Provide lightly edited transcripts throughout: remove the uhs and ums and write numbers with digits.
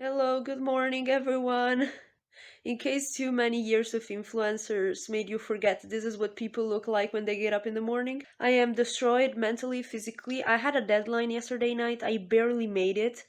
Hello, good morning, everyone. In case too many years of influencers made you forget this is what people look like when they get up in the morning, I am destroyed mentally, physically. I had a deadline yesterday night, I barely made it.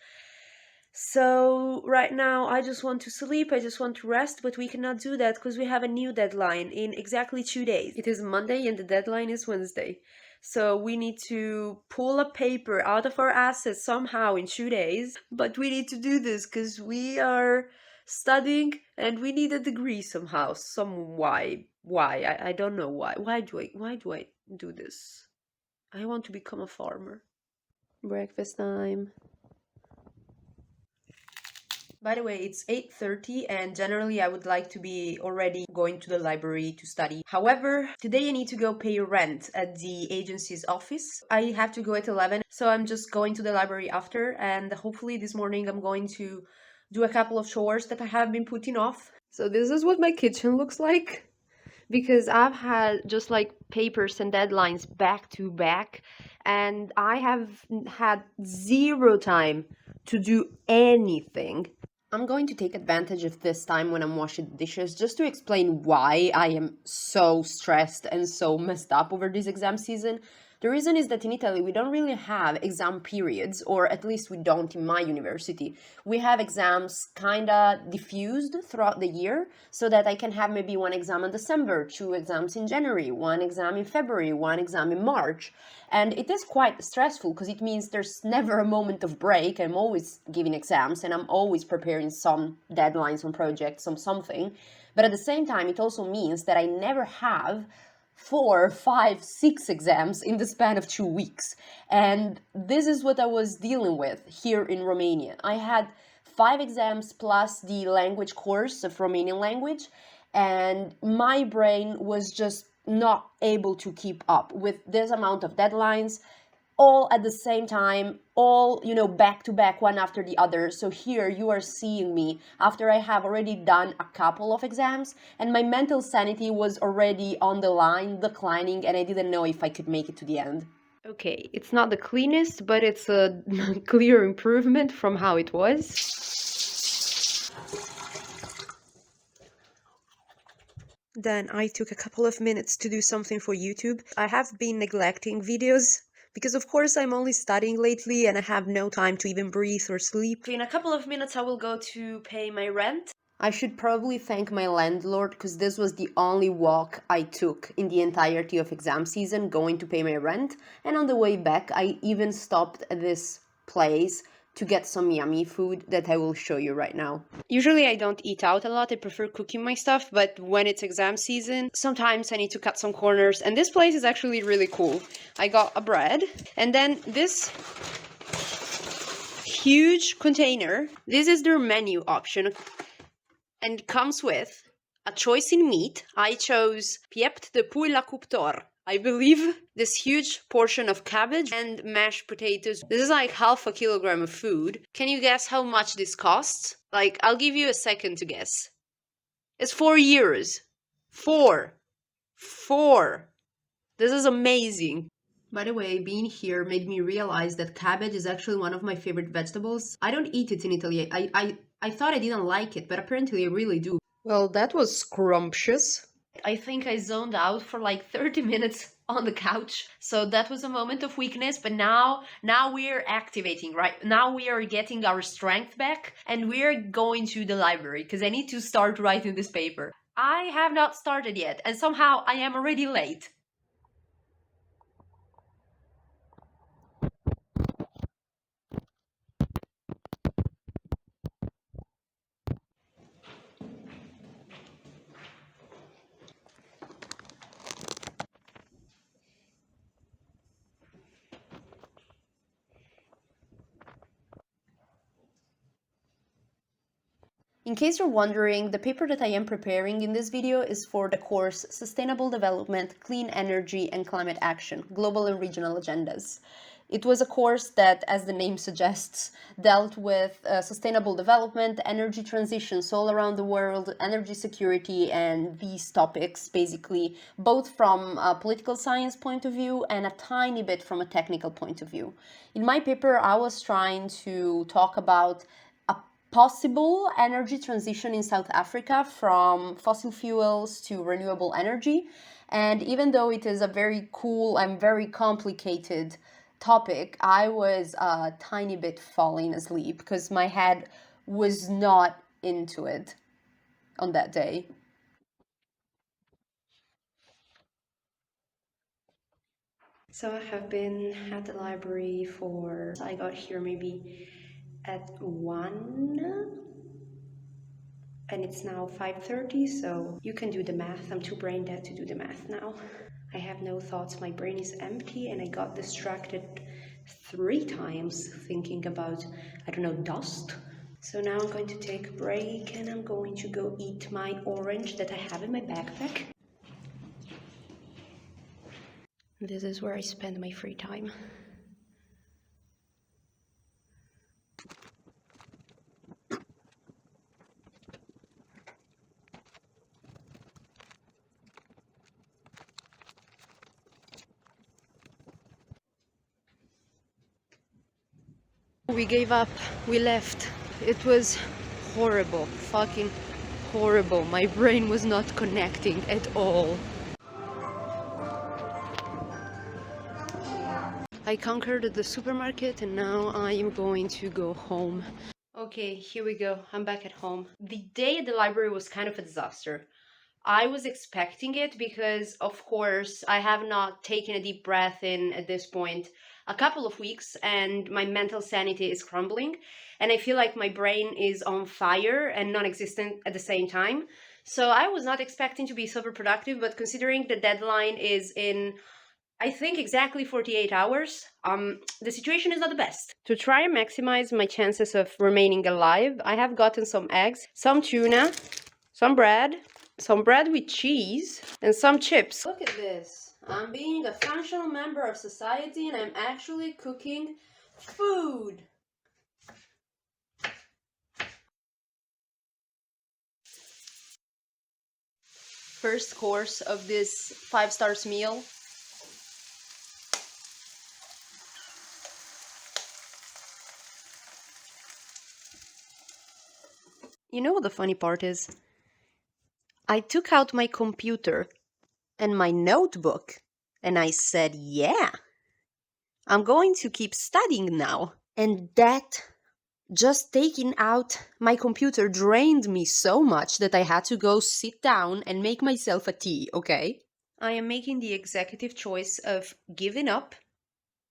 So, right now, I just want to sleep, I just want to rest, but we cannot do that because we have a new deadline in exactly 2 days. It is Monday and the deadline is Wednesday. So, we need to pull a paper out of our assets somehow in 2 days, but we need to do this because we are studying and we need a degree somehow. Some why? Why? I don't know why. Why do I do this? I want to become a farmer. Breakfast time. By the way, it's 8:30 and generally I would like to be already going to the library to study. However, today I need to go pay rent at the agency's office. I have to go at 11, so I'm just going to the library after, and hopefully this morning I'm going to do a couple of chores that I have been putting off. So this is what my kitchen looks like because I've had just like papers and deadlines back to back, and I have had zero time to do anything. I'm going to take advantage of this time when I'm washing the dishes just to explain why I am so stressed and so messed up over this exam season. The reason is that in Italy we don't really have exam periods, or at least we don't in my university. We have exams kinda diffused throughout the year so that I can have maybe one exam in December, two exams in January, one exam in February, one exam in March. And it is quite stressful because it means there's never a moment of break. I'm always giving exams and I'm always preparing some deadlines on projects, on something. But at the same time, it also means that I never have 4, 5, 6 exams in the span of 2 weeks. And this is what I was dealing with here in Romania. I had 5 exams plus the language course of Romanian language, and my brain was just not able to keep up with this amount of deadlines all at the same time, all, back to back, one after the other. So here you are seeing me after I have already done a couple of exams and my mental sanity was already on the line, declining, and I didn't know if I could make it to the end. Okay, it's not the cleanest, but it's a clear improvement from how it was. Then I took a couple of minutes to do something for YouTube. I have been neglecting videos because of course I'm only studying lately and I have no time to even breathe or sleep. In a couple of minutes I will go to pay my rent. I should probably thank my landlord because this was the only walk I took in the entirety of exam season, going to pay my rent. And on the way back I even stopped at this place to get some yummy food that I will show you right now. Usually I don't eat out a lot, I prefer cooking my stuff, but when it's exam season, sometimes I need to cut some corners, and this place is actually really cool. I got a bread, and then this huge container, this is their menu option, and comes with a choice in meat. I chose piept de poulet la cuptor. I believe this huge portion of cabbage and mashed potatoes. This is like half a kilogram of food. Can you guess how much this costs? Like, I'll give you a second to guess. It's 4 euros. Four. Four. This is amazing. By the way, being here made me realize that cabbage is actually one of my favorite vegetables. I don't eat it in Italy. I thought I didn't like it, but apparently I really do. Well, that was scrumptious. I think I zoned out for like 30 minutes on the couch. So that was a moment of weakness, but now we're activating, right? Now we are getting our strength back and we're going to the library because I need to start writing this paper. I have not started yet and somehow I am already late. In case you're wondering, the paper that I am preparing in this video is for the course Sustainable Development, Clean Energy and Climate Action, Global and Regional Agendas. It was a course that, as the name suggests, dealt with sustainable development, energy transitions all around the world, energy security, and these topics, basically, both from a political science point of view and a tiny bit from a technical point of view. In my paper, I was trying to talk about possible energy transition in South Africa from fossil fuels to renewable energy. And even though it is a very cool and very complicated topic, I was a tiny bit falling asleep because my head was not into it on that day. So I have been at the library for, I got here maybe at 1, and it's now 5:30, so you can do the math. I'm too brain dead to do the math now. I have no thoughts, my brain is empty, and I got distracted 3 times thinking about, I don't know, dust. So now I'm going to take a break and I'm going to go eat my orange that I have in my backpack. This is where I spend my free time. We gave up, we left. It was horrible, fucking horrible. My brain was not connecting at all. I conquered the supermarket and now I am going to go home. Okay, here we go. I'm back at home. The day at the library was kind of a disaster. I was expecting it because, of course, I have not taken a deep breath in at this point a couple of weeks and my mental sanity is crumbling and I feel like my brain is on fire and non-existent at the same time. So I was not expecting to be super productive, but considering the deadline is in, I think, exactly 48 hours, the situation is not the best. To try and maximize my chances of remaining alive, I have gotten some eggs, some tuna, some bread with cheese, and some chips. Look at this. I'm being a functional member of society and I'm actually cooking food. First course of this 5 stars meal. You know what the funny part is? I took out my computer and my notebook and I said, yeah, I'm going to keep studying now. And that just taking out my computer drained me so much that I had to go sit down and make myself a tea, okay? I am making the executive choice of giving up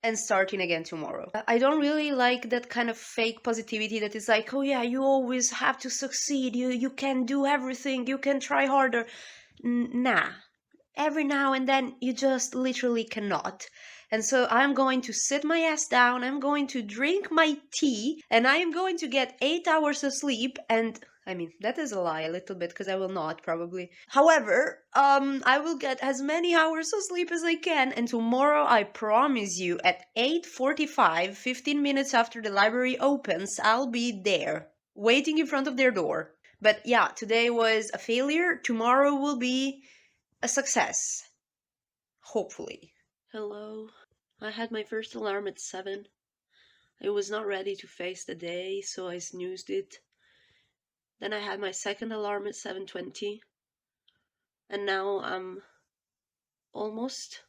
and starting again tomorrow. I don't really like that kind of fake positivity that is like, oh yeah, you always have to succeed, you can do everything, you can try harder. Nah. Every now and then you just literally cannot. And so I'm going to sit my ass down, I'm going to drink my tea, and I am going to get 8 hours of sleep. And I mean, that is a lie a little bit because I will not probably. However, I will get as many hours of sleep as I can. And tomorrow, I promise you, at 8:45, 15 minutes after the library opens, I'll be there, waiting in front of their door. But yeah, today was a failure. Tomorrow will be a success. Hopefully. Hello. I had my first alarm at 7. I was not ready to face the day, so I snoozed it. Then I had my second alarm at 7:20. And now I'm almost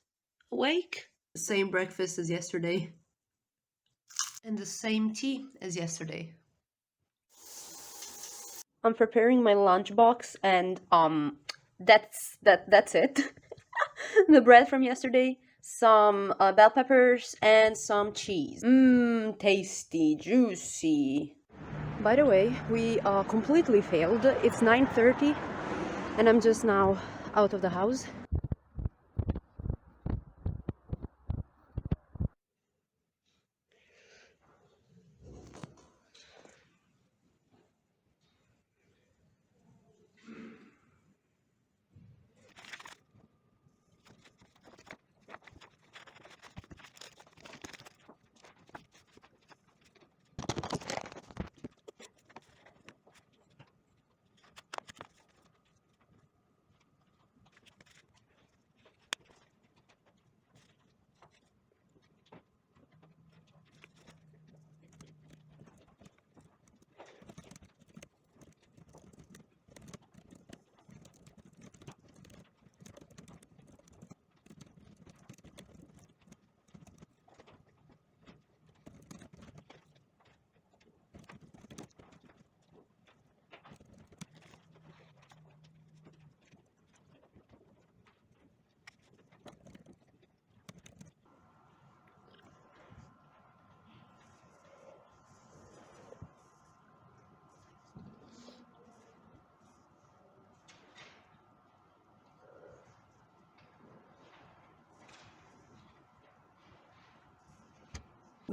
awake. The same breakfast as yesterday. And the same tea as yesterday. I'm preparing my lunchbox and that's it. The bread from yesterday, some bell peppers, and some cheese. Mmm, tasty, juicy. By the way, we completely failed. It's 9:30 and I'm just now out of the house.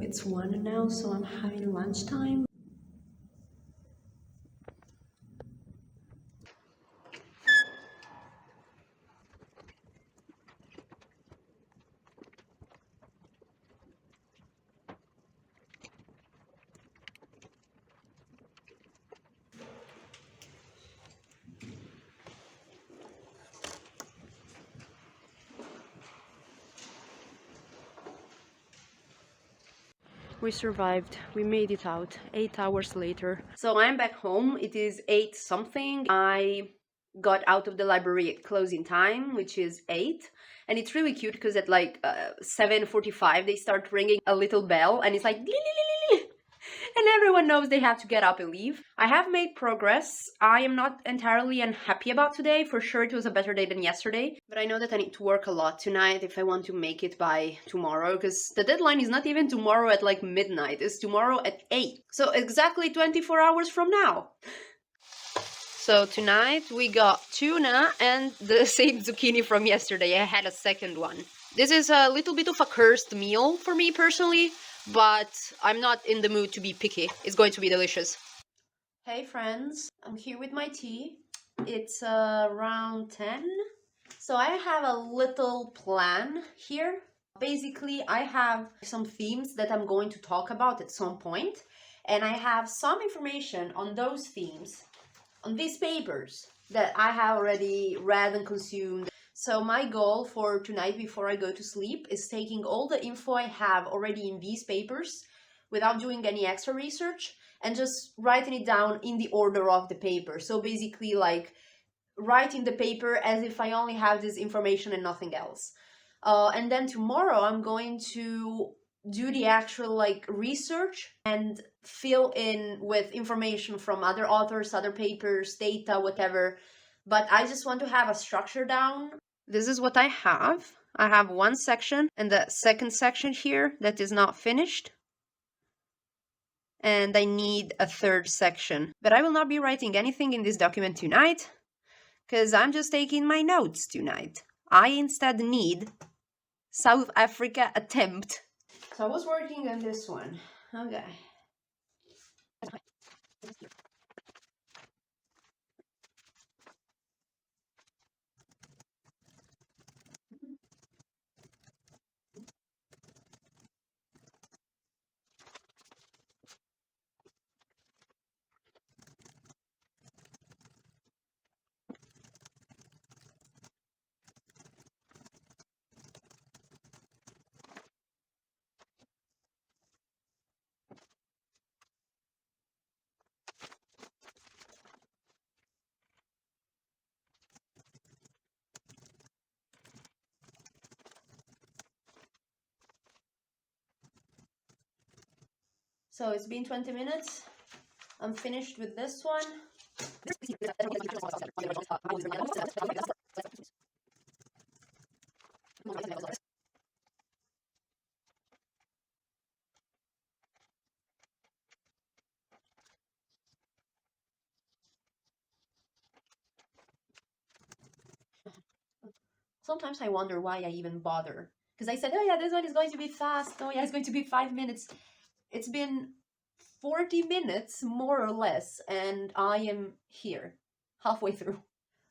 It's 1 now, so I'm having lunchtime. We survived. We made it out 8 hours later. So I'm back home. It is 8 something. I got out of the library at closing time, which is 8. And it's really cute because at like 7:45 they start ringing a little bell and it's like and everyone knows they have to get up and leave. I have made progress. I am not entirely unhappy about today. For sure it was a better day than yesterday, but I know that I need to work a lot tonight if I want to make it by tomorrow, because the deadline is not even tomorrow at like midnight, it's tomorrow at 8. So exactly 24 hours from now. So tonight we got tuna and the same zucchini from yesterday. I had a second one. This is a little bit of a cursed meal for me personally, but I'm not in the mood to be picky. It's going to be delicious. Hey friends, I'm here with my tea. It's around 10. So I have a little plan here. Basically, I have some themes that I'm going to talk about at some point, and I have some information on those themes on these papers that I have already read and consumed. So my goal for tonight before I go to sleep is taking all the info I have already in these papers without doing any extra research and just writing it down in the order of the paper. So basically like writing the paper as if I only have this information and nothing else. And then tomorrow I'm going to do the actual like research and fill in with information from other authors, other papers, data, whatever. But I just want to have a structure down. This is what I have. I have one section and the second section here that is not finished. And I need a third section. But I will not be writing anything in this document tonight, because I'm just taking my notes tonight. I instead need South Africa attempt. So I was working on this one. Okay. So it's been 20 minutes. I'm finished with this one. Sometimes I wonder why I even bother. Because I said, oh yeah, this one is going to be fast. Oh yeah, it's going to be 5 minutes. It's been 40 minutes, more or less, and I am here, halfway through.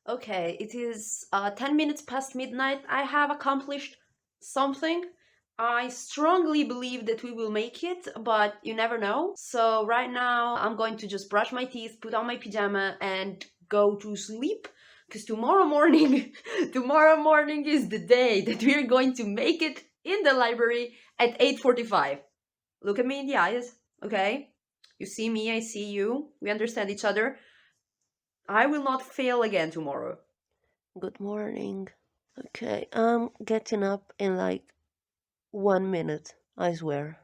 Okay, it is 10 minutes past midnight. I have accomplished something. I strongly believe that we will make it, but you never know. So right now, I'm going to just brush my teeth, put on my pajama, and go to sleep. Because tomorrow morning, tomorrow morning is the day that we are going to make it in the library at 8:45. Look at me in the eyes, okay? You see me, I see you. We understand each other. I will not fail again tomorrow. Good morning. Okay, I'm getting up in like 1 minute, I swear.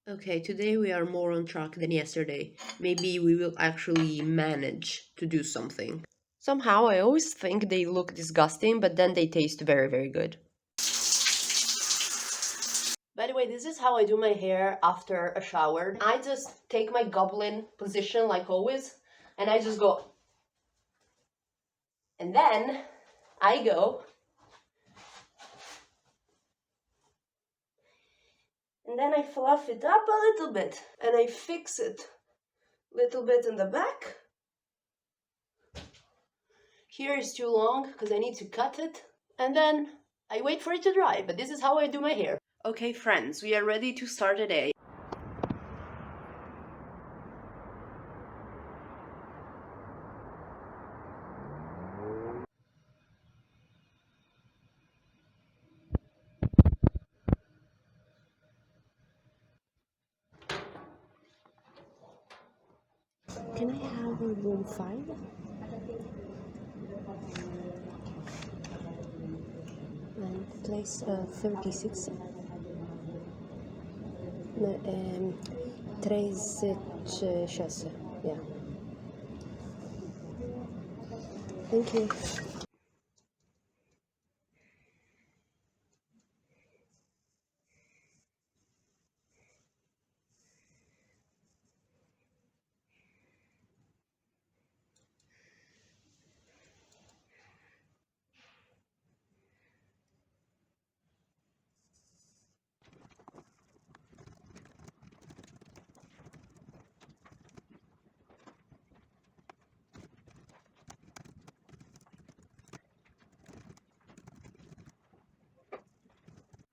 Okay, today we are more on track than yesterday. Maybe we will actually manage to do something. Somehow I always think they look disgusting, but then they taste very, very good. By the way, this is how I do my hair after a shower. I just take my goblin position like always, and I just go. And then I go. And then I fluff it up a little bit and I fix it a little bit in the back. Here is too long because I need to cut it. And then I wait for it to dry, but this is how I do my hair. Okay, friends, we are ready to start the day. Can I have a room 5? And place 36. No, 36. Yeah. Thank you.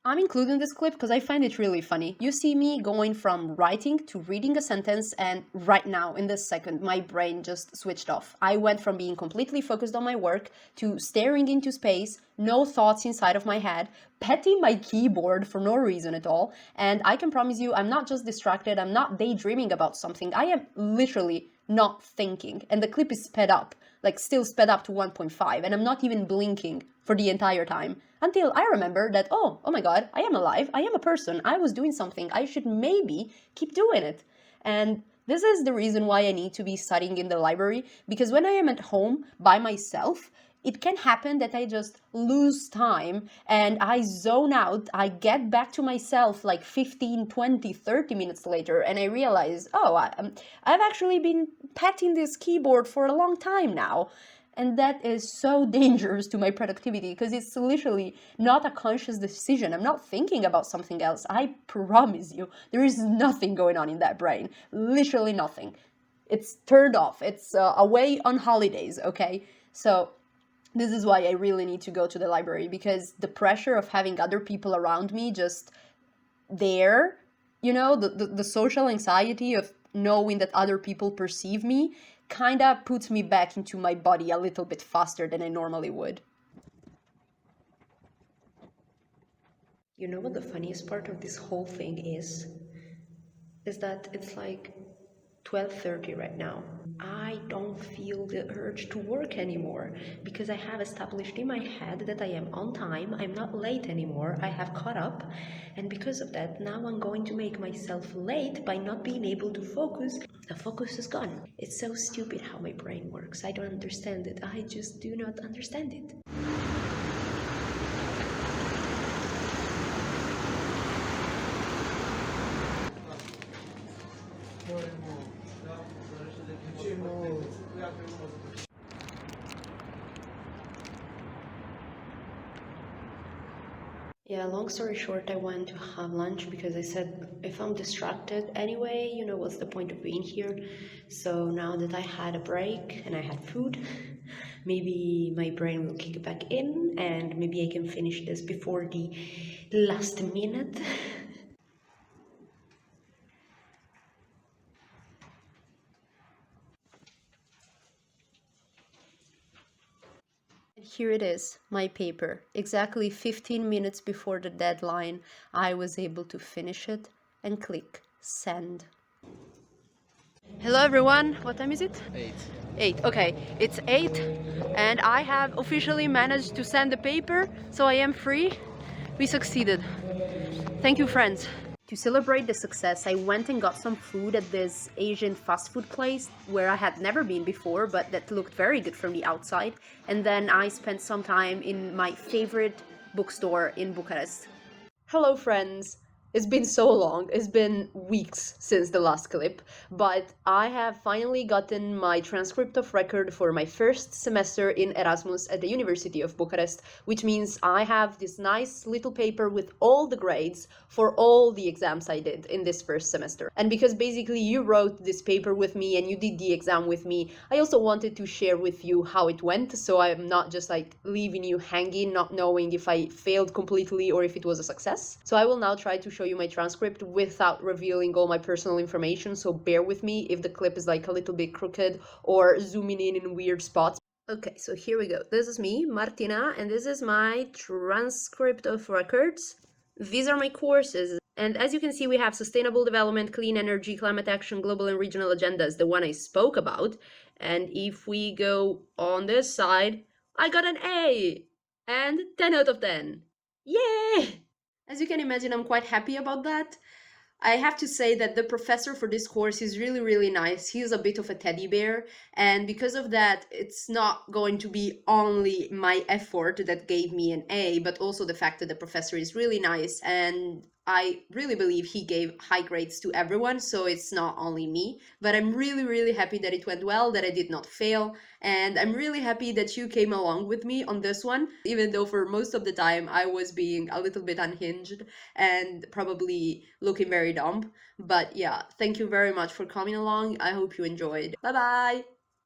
I'm including this clip because I find it really funny. You see me going from writing to reading a sentence, and right now, in this second, my brain just switched off. I went from being completely focused on my work to staring into space, no thoughts inside of my head, petting my keyboard for no reason at all, and I can promise you I'm not just distracted, I'm not daydreaming about something, I am literally not thinking, and the clip is sped up, like still sped up to 1.5, and I'm not even blinking for the entire time. Until I remember that, oh my god, I am alive, I am a person, I was doing something, I should maybe keep doing it. And this is the reason why I need to be studying in the library, because when I am at home by myself, it can happen that I just lose time and I zone out, I get back to myself like 15, 20, 30 minutes later and I realize, I've actually been patting this keyboard for a long time now. And that is so dangerous to my productivity because it's literally not a conscious decision. I'm not thinking about something else. I promise you, there is nothing going on in that brain. Literally nothing. It's turned off. It's away on holidays, okay? So this is why I really need to go to the library, because the pressure of having other people around me just there, the social anxiety of knowing that other people perceive me kind of puts me back into my body a little bit faster than I normally would. You know what the funniest part of this whole thing is? Is that it's like 12:30 right now. I don't feel the urge to work anymore because I have established in my head that I am on time, I'm not late anymore, I have caught up, and because of that, now I'm going to make myself late by not being able to focus. The focus is gone. It's so stupid how my brain works. I don't understand it. I just do not understand it. Yeah, long story short, I went to have lunch because I said if I'm distracted anyway, what's the point of being here? So now that I had a break and I had food, maybe my brain will kick back in and maybe I can finish this before the last minute. Here it is, my paper. Exactly 15 minutes before the deadline, I was able to finish it and click send. Hello everyone, what time is it? 8. 8, okay, it's 8 and I have officially managed to send the paper, so I am free. We succeeded. Thank you, friends. To celebrate the success, I went and got some food at this Asian fast food place where I had never been before, but that looked very good from the outside. And then I spent some time in my favorite bookstore in Bucharest. Hello, friends. It's been so long. It's been weeks since the last clip, but I have finally gotten my transcript of record for my first semester in Erasmus at the University of Bucharest, which means I have this nice little paper with all the grades for all the exams I did in this first semester. And because basically you wrote this paper with me and you did the exam with me, I also wanted to share with you how it went, so I'm not just like leaving you hanging, not knowing if I failed completely or if it was a success. So I will now try to show you my transcript without revealing all my personal information, so bear with me if the clip is like a little bit crooked or zooming in weird spots. Okay, so here we go. This is me, Martina, and this is my transcript of records. These are my courses. And as you can see, we have sustainable development, clean energy, climate action, global and regional agendas, the one I spoke about. And if we go on this side, I got an A and 10 out of 10. Yay! As you can imagine, I'm quite happy about that. I have to say that the professor for this course is really, really nice. He's a bit of a teddy bear, and because of that, it's not going to be only my effort that gave me an A, but also the fact that the professor is really nice, and I really believe he gave high grades to everyone, so it's not only me. But I'm really, really happy that it went well, that I did not fail, and I'm really happy that you came along with me on this one, even though for most of the time I was being a little bit unhinged and probably looking very dumb. But yeah, thank you very much for coming along. I hope you enjoyed. Bye bye!